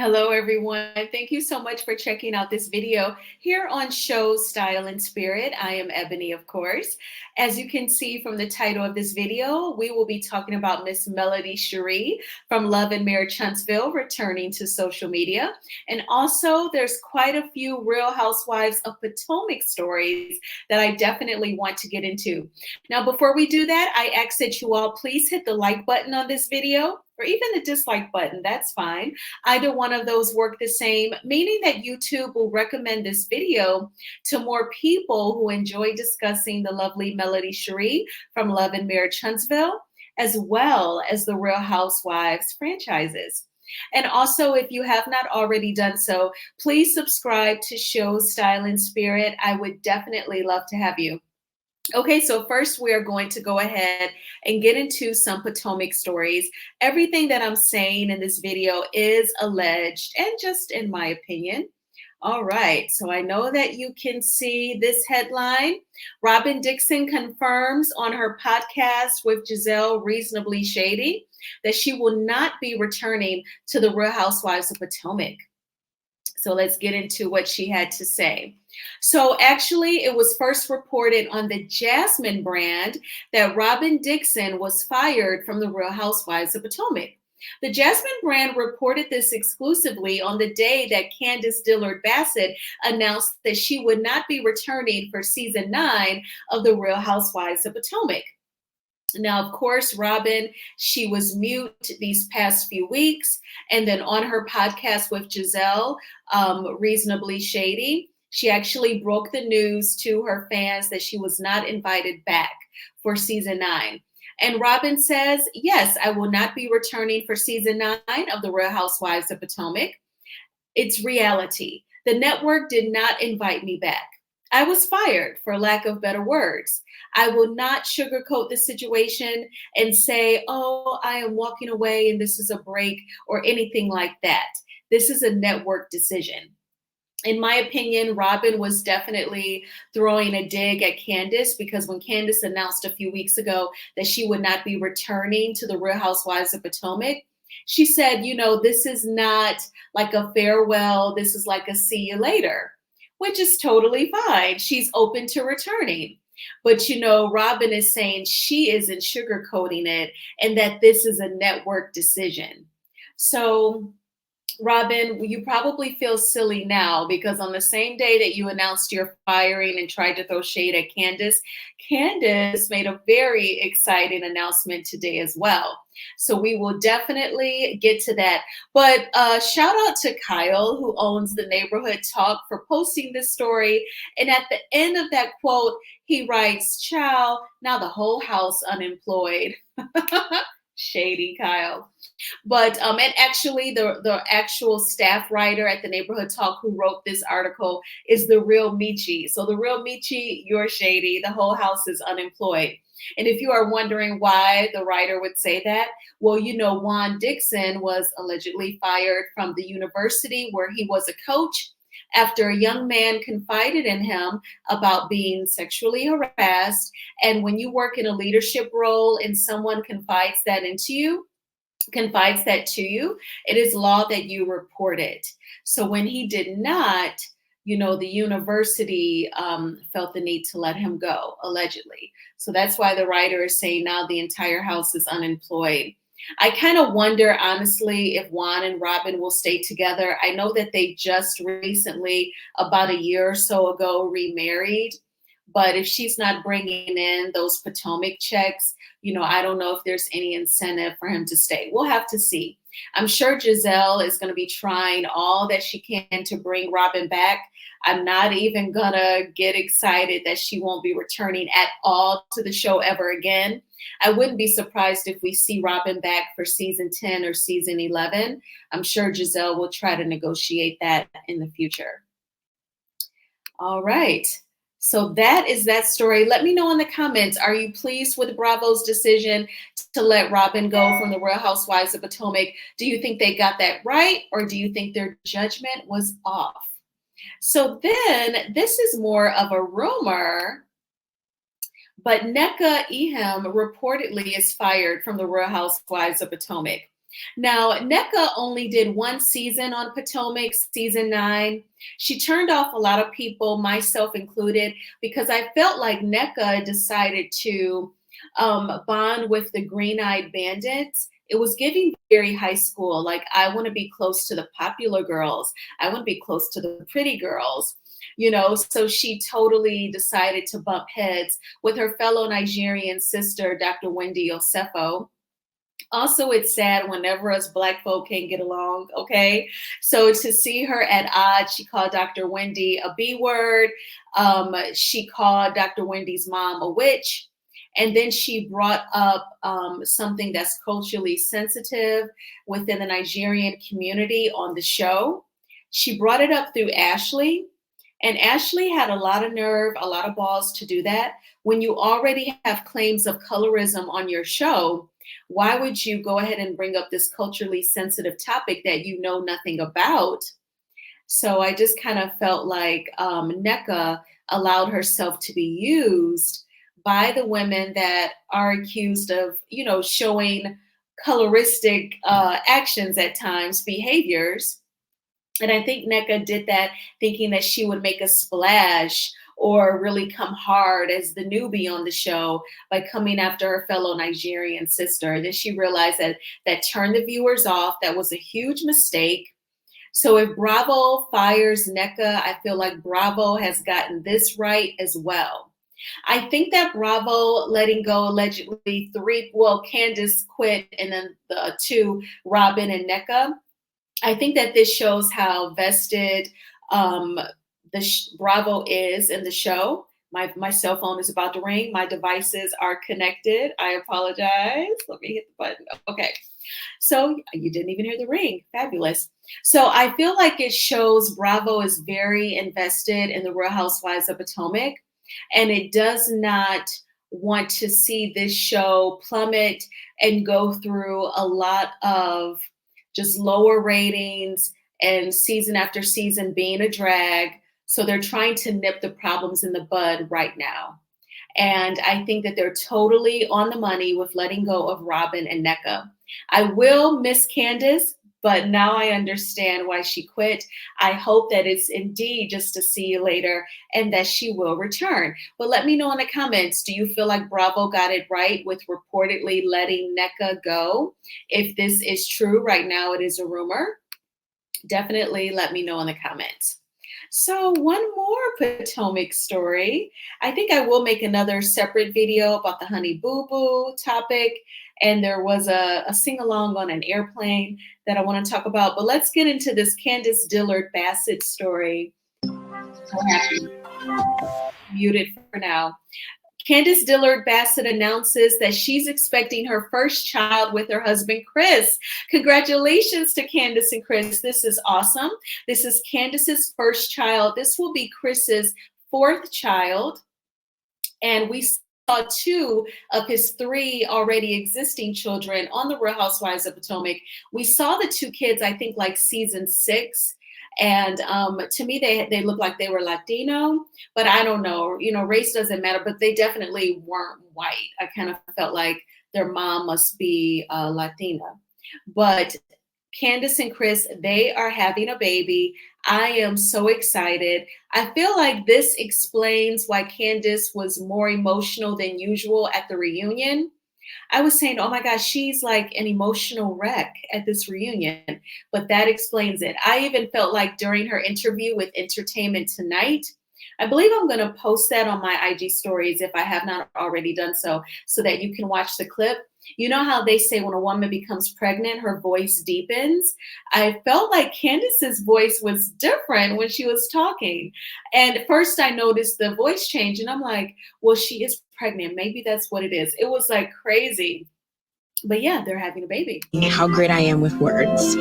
Hello, everyone. Thank you so much for checking out this video here on Show Style and Spirit. I am Ebony, of course. As you can see from the title of this video, we will be talking about Miss Melody Shari from Love and Marriage Huntsville returning to social media. And also, there's quite a few Real Housewives of Potomac stories that I definitely want to get into. Now, before we do that, I ask that you all please hit the like button on this video, or even the dislike button, that's fine. Either one of those work the same, meaning that YouTube will recommend this video to more people who enjoy discussing the lovely Melody Shari from Love and Marriage Huntsville, as well as the Real Housewives franchises. And also, if you have not already done so, please subscribe to Show Style and Spirit. I would definitely love to have you. Okay, so first we are going to go ahead and get into some Potomac stories. Everything that I'm saying in this video is alleged and just in my opinion. All right, so I know that you can see this headline. Robin Dixon confirms on her podcast with Giselle Reasonably Shady that she will not be returning to the Real Housewives of Potomac. So let's get into what she had to say. So actually, it was first reported on the Jasmine brand that Robin Dixon was fired from the Real Housewives of Potomac. The Jasmine brand reported this exclusively on the day that Candace Dillard Bassett announced that she would not be returning for season 9 of the Real Housewives of Potomac. Now, of course, Robin, she was mute these past few weeks. And then on her podcast with Giselle, Reasonably Shady, she actually broke the news to her fans that she was not invited back for season 9. And Robin says, yes, I will not be returning for season 9 of the Real Housewives of Potomac. It's reality. The network did not invite me back. I was fired, for lack of better words. I will not sugarcoat the situation and say, oh, I am walking away and this is a break or anything like that. This is a network decision. In my opinion, Robin was definitely throwing a dig at Candace, because when Candace announced a few weeks ago that she would not be returning to the Real Housewives of Potomac, she said, you know, this is not like a farewell. This is like a see you later, which is totally fine. She's open to returning. But, you know, Robin is saying she isn't sugarcoating it and that this is a network decision. So, Robin, you probably feel silly now because on the same day that you announced your firing and tried to throw shade at Candace, Candace made a very exciting announcement today as well. So we will definitely get to that. But shout out to Kyle, who owns the Neighborhood Talk, for posting this story. And at the end of that quote, he writes, "Ciao, now the whole house unemployed." Shady Kyle. But and actually the actual staff writer at the Neighborhood Talk who wrote this article is the real Michi. So the real Michi, you're shady. The whole house is unemployed. And if you are wondering why the writer would say that, well, you know, Juan Dixon was allegedly fired from the university where he was a coach after a young man confided in him about being sexually harassed. And when you work in a leadership role and someone confides that to you, it is law that you report it. So when he did not, you know, the university felt the need to let him go, allegedly. So that's why the writer is saying now the entire house is unemployed. I kind of wonder, honestly, if Juan and Robin will stay together. I know that they just recently, about a year or so ago, remarried. But if she's not bringing in those Potomac checks, you know, I don't know if there's any incentive for him to stay. We'll have to see. I'm sure Giselle is going to be trying all that she can to bring Robin back. I'm not even going to get excited that she won't be returning at all to the show ever again. I wouldn't be surprised if we see Robin back for season 10 or season 11. I'm sure Giselle will try to negotiate that in the future. All right. So that is that story. Let me know in the comments, are you pleased with Bravo's decision to let Robin go from the Real Housewives of Potomac? Do you think they got that right, or do you think their judgment was off? So then this is more of a rumor, but Nneka Ehem reportedly is fired from the Real Housewives of Potomac. Now, NECA only did one season on Potomac, season 9. She turned off a lot of people, myself included, because I felt like NECA decided to bond with the Green Eyed Bandits. It was giving very high school. Like, I want to be close to the popular girls, I want to be close to the pretty girls. So she totally decided to bump heads with her fellow Nigerian sister, Dr. Wendy Osefo. Also, it's sad whenever us Black folk can't get along, okay? So to see her at odds, she called Dr. Wendy a B word. She called Dr. Wendy's mom a witch. And then she brought up something that's culturally sensitive within the Nigerian community on the show. She brought it up through Ashley. And Ashley had a lot of nerve, a lot of balls to do that. When you already have claims of colorism on your show, why would you go ahead and bring up this culturally sensitive topic that you know nothing about? So I just kind of felt like NECA allowed herself to be used by the women that are accused of, showing coloristic actions at times, behaviors. And I think NECA did that thinking that she would make a splash or really come hard as the newbie on the show by coming after her fellow Nigerian sister. Then she realized that turned the viewers off. That was a huge mistake. So if Bravo fires NECA, I feel like Bravo has gotten this right as well. I think that Bravo letting go allegedly Candace quit, and then the two, Robin and NECA. I think that this shows how vested Bravo is in the show. My cell phone is about to ring. My devices are connected. I apologize. Let me hit the button. Okay. So you didn't even hear the ring. Fabulous. So I feel like it shows Bravo is very invested in the Real Housewives of Potomac, and it does not want to see this show plummet and go through a lot of just lower ratings and season after season being a drag. So they're trying to nip the problems in the bud right now. And I think that they're totally on the money with letting go of Robin and NECA. I will miss Candace, but now I understand why she quit. I hope that it's indeed just to see you later and that she will return. But let me know in the comments, do you feel like Bravo got it right with reportedly letting NECA go? If this is true, right now it is a rumor. Definitely let me know in the comments. So one more Potomac story. I think I will make another separate video about the Honey Boo Boo topic. And there was a sing-along on an airplane that I want to talk about. But let's get into this Candace Dillard Bassett story. Muted for now. Candace Dillard Bassett announces that she's expecting her first child with her husband, Chris. Congratulations to Candace and Chris. This is awesome. This is Candace's first child. This will be Chris's fourth child. And we saw 2 of his 3 already existing children on the Real Housewives of Potomac. We saw the 2 kids, I think, like season 6. And to me, they look like they were Latino, but I don't know, race doesn't matter, but they definitely weren't white. I kind of felt like their mom must be Latina. But Candace and Chris, they are having a baby. I am so excited. I feel like this explains why Candace was more emotional than usual at the reunion. I was saying, oh my gosh, she's like an emotional wreck at this reunion, but that explains it. I even felt like during her interview with Entertainment Tonight, I believe I'm going to post that on my IG stories if I have not already done so that you can watch the clip. You know how they say when a woman becomes pregnant, her voice deepens? I felt like Candace's voice was different when she was talking. And at first I noticed the voice change and I'm like, well, she is pregnant. Maybe that's what it is. It was like crazy. But yeah, they're having a baby. How great I am with words.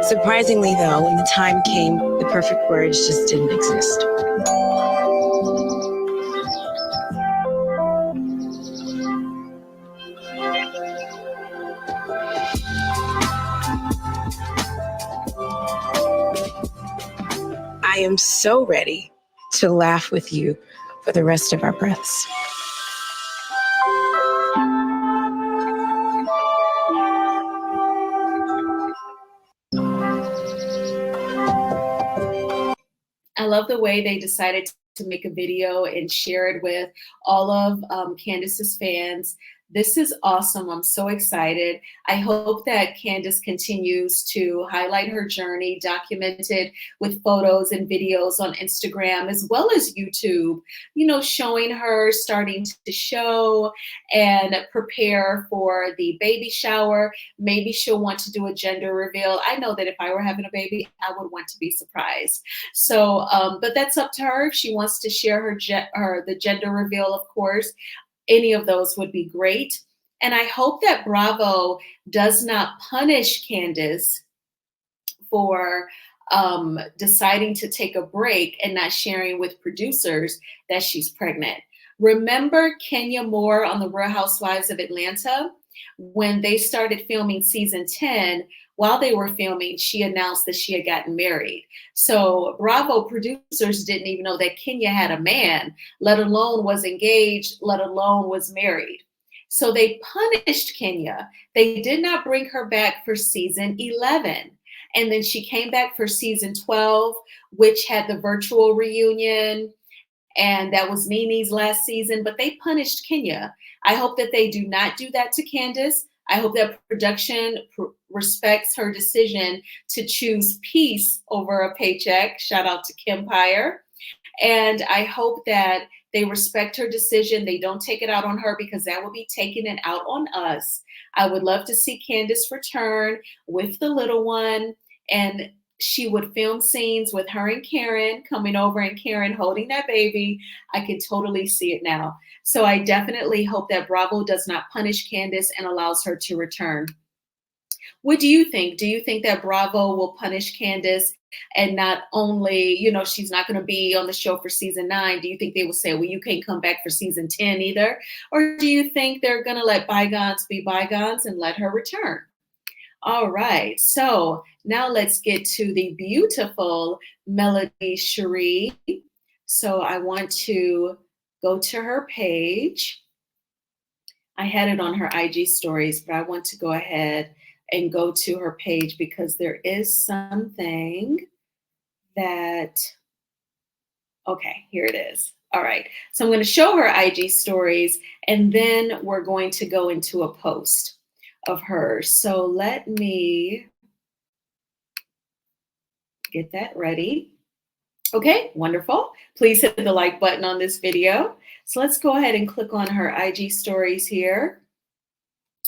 Surprisingly, though, when the time came, the perfect words just didn't exist. I am so ready to laugh with you for the rest of our breaths. love the way they decided to make a video and share it with all of Candace's fans. This is awesome. I'm so excited. I hope that Candace continues to highlight her journey, documented with photos and videos on Instagram as well as YouTube, showing her starting to show and prepare for the baby shower. Maybe she'll want to do a gender reveal. I know that if I were having a baby, I would want to be surprised. So, but that's up to her. If she wants to share the gender reveal, of course, any of those would be great. And I hope that Bravo does not punish Candace for deciding to take a break and not sharing with producers that she's pregnant. Remember Kenya Moore on the Real Housewives of Atlanta? When they started filming season 10, while they were filming, she announced that she had gotten married. So Bravo producers didn't even know that Kenya had a man, let alone was engaged, let alone was married. So they punished Kenya. They did not bring her back for season 11. And then she came back for season 12, which had the virtual reunion. And that was Nene's last season, but they punished Kenya. I hope that they do not do that to Candace. I hope that production respects her decision to choose peace over a paycheck. Shout out to Kempire. And I hope that they respect her decision. They don't take it out on her because that would be taking it out on us. I would love to see Candace return with the little one, and she would film scenes with her and Karen coming over and Karen holding that baby. I can totally see it now. So I definitely hope that Bravo does not punish Candace and allows her to return. What do you think? Do you think that Bravo will punish Candace and not only, she's not going to be on the show for season 9? Do you think they will say, well, you can't come back for season 10 either? Or do you think they're going to let bygones be bygones and let her return? All right, so now let's get to the beautiful Melody Shari. So I want to go to her page. I had it on her IG stories, but I want to go ahead and go to her page because there is something that, okay, here it is. All right, so I'm going to show her IG stories and then we're going to go into a post of hers. So let me get that ready. Okay, wonderful. Please hit the like button on this video. So let's go ahead and click on her IG stories here.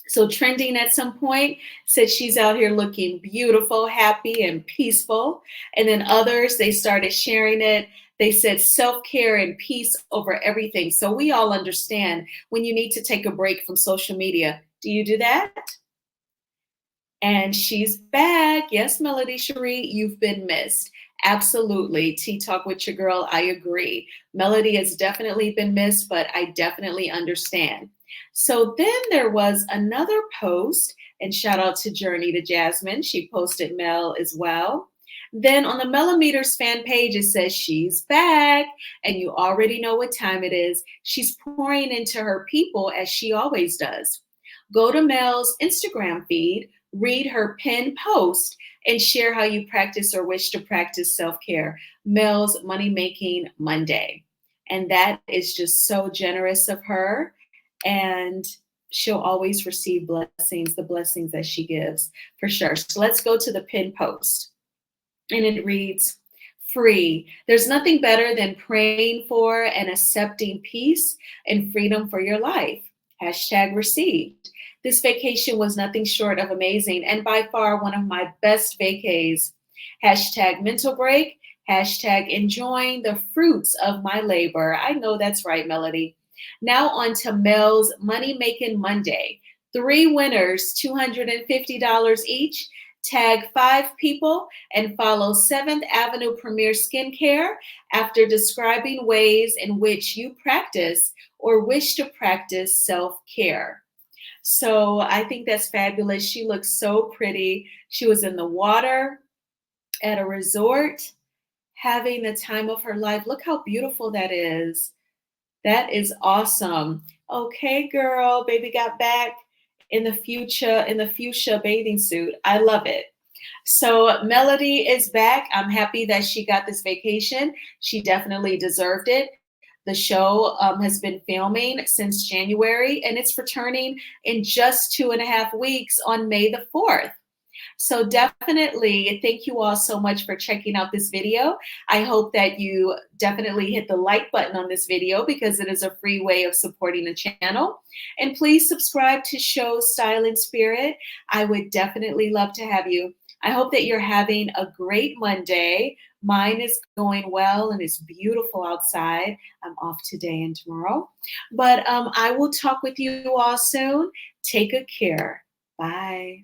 So trending at some point said she's out here looking beautiful, happy, and peaceful. And then others, they started sharing it. They said self-care and peace over everything. So we all understand when you need to take a break from social media. Do you do that? And she's back. Yes, Melody Shari, you've been missed. Absolutely. Tea Talk with your girl. I agree. Melody has definitely been missed, but I definitely understand. So then there was another post, and shout out to Journey to Jasmine. She posted Mel as well. Then on the Millimeters fan page, it says she's back, and you already know what time it is. She's pouring into her people as she always does. Go to Mel's Instagram feed, read her pinned post, and share how you practice or wish to practice self-care. Mel's Money Making Monday. And that is just so generous of her. And she'll always receive blessings, the blessings that she gives, for sure. So let's go to the pinned post. And it reads, free. There's nothing better than praying for and accepting peace and freedom for your life. Hashtag received. This vacation was nothing short of amazing and by far one of my best vacays. Hashtag mental break. Hashtag enjoying the fruits of my labor. I know that's right, Melody. Now on to Mel's Money Making Monday. 3 winners, $250 each. Tag 5 people and follow 7th Avenue Premier Skincare after describing ways in which you practice or wish to practice self-care. So I think that's fabulous. She looks so pretty. She was in the water at a resort, having the time of her life. Look how beautiful that is. That is awesome. Okay, girl, baby got back in the fuchsia bathing suit. I love it. So Melody is back. I'm happy that she got this vacation. She definitely deserved it. The show has been filming since January, and it's returning in just 2.5 weeks on May the 4th. So definitely, thank you all so much for checking out this video. I hope that you definitely hit the like button on this video because it is a free way of supporting the channel. And please subscribe to Show Style and Spirit. I would definitely love to have you. I hope that you're having a great Monday. Mine is going well and it's beautiful outside. I'm off today and tomorrow. But I will talk with you all soon. Take good care. Bye.